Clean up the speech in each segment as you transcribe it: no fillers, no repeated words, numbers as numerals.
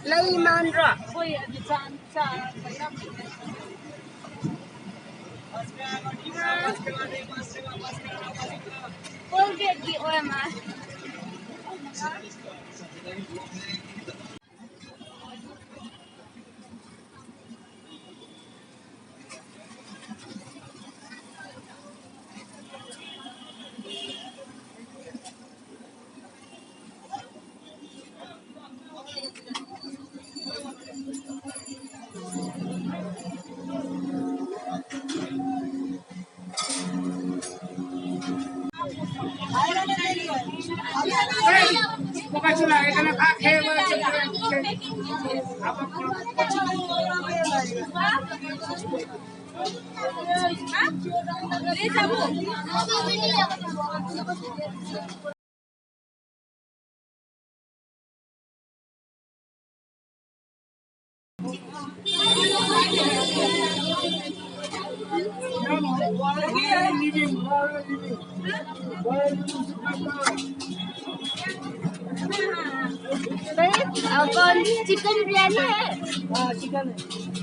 lấy man rồi Colgate की OMR कौन chicken biryani है हाँ चिकन है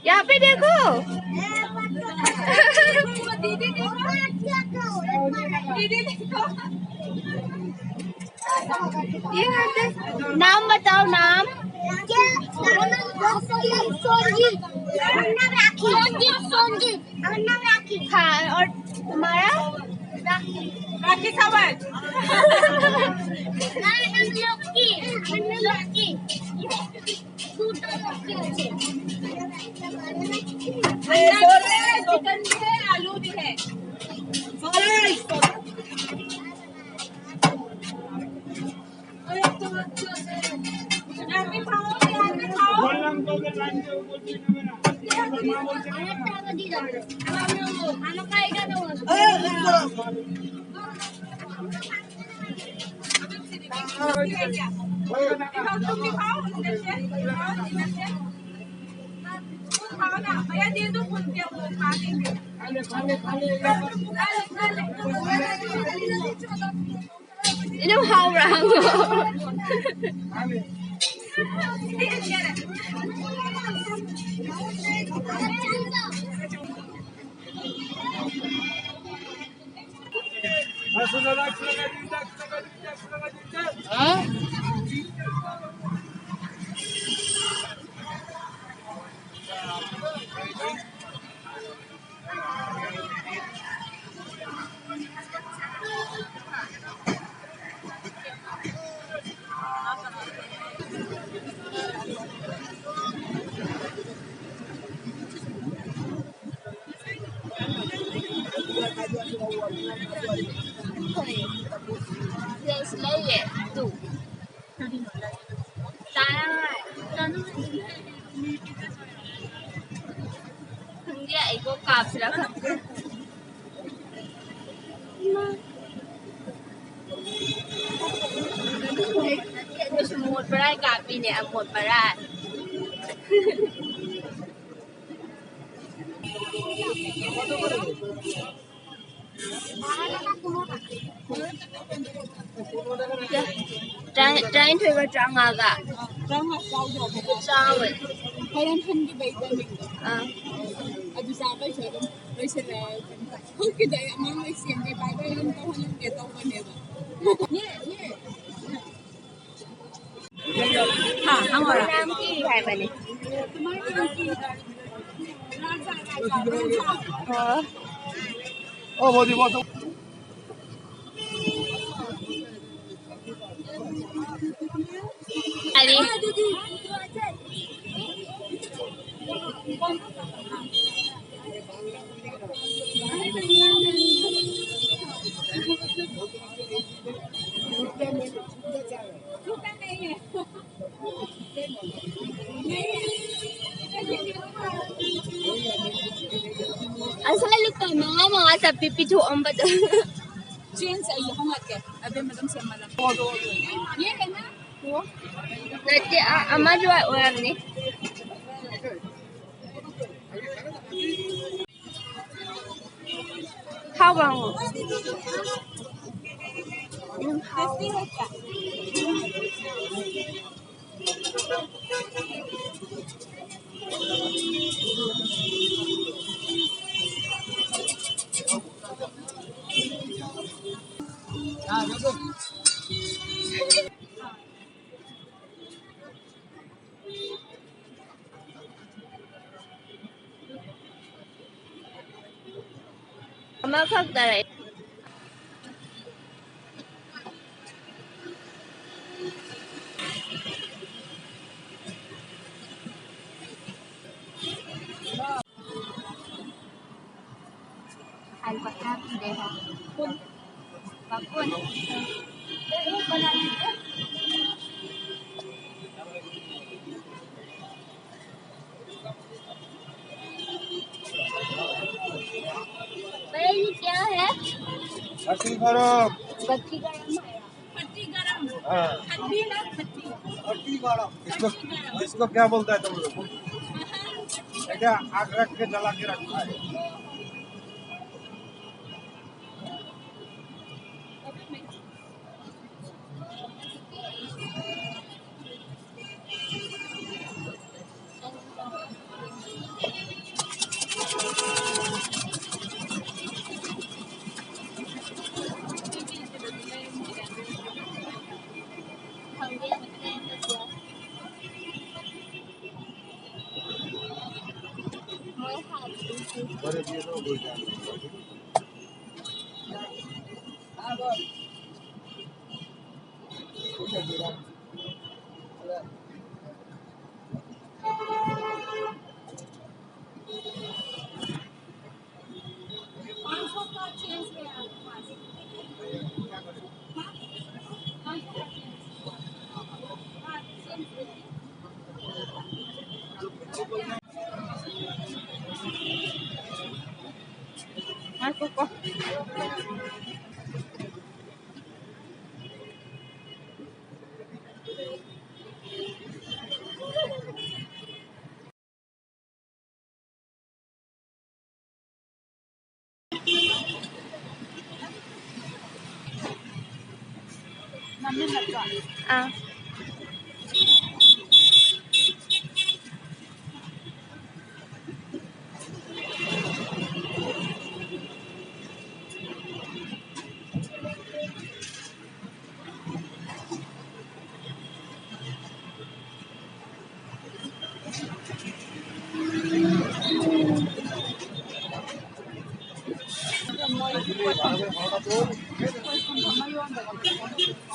यहाँ पे देखो दीदी देखो ये नाम बताओ नाम राखी हाँ और तुम्हारा राखी सावंत चिकन भी है आलू भी है भैया दे दो खा लेंगे Nó hâu ra Let's lay it. Do. Hindi, ikaw caps lang. Gusto mo magparay, copy niya ang magparay. trying to go 장아가 장아 싸우죠. 장을 그런 한기 베이더링. ꯑꯗꯨ ꯆꯥꯕꯩꯁꯨ ꯑꯗꯨꯝ ꯂꯣꯏꯁꯤꯜꯂꯦ ꯍꯧꯖꯤꯛꯀꯤꯗꯤ ꯑꯩ ꯑꯃꯥꯡ ꯂꯣꯏ ꯁꯦꯝꯒꯦ ꯕꯥꯏꯕꯜ ꯑꯗꯨꯝ ꯇꯧꯍꯜꯂꯝꯒꯦ ꯇꯧꯕꯅꯦꯕ ꯍꯥ ꯑꯃꯔ 남기 할머니 어디 봐. 아니 asal ka mga sa pipituan ba doon? Jeans ay hangat ke abe madam sem malam ye na Nanti ama dua orang ni. Hawang. Ama kakdaray. Alpakat deha. Pun. Bakun. ये क्या है? हट्टी गरम। बत्ती गरम है। खट्टी गरम हाँ। खट्टी ना खट्टी हट्टी गरम। इसको क्या बोलता है तुम लोग? क्या आग रख के जला के रखता है? बड़े दिए तो बोल जाए। Masuk kok. Ah. Pues,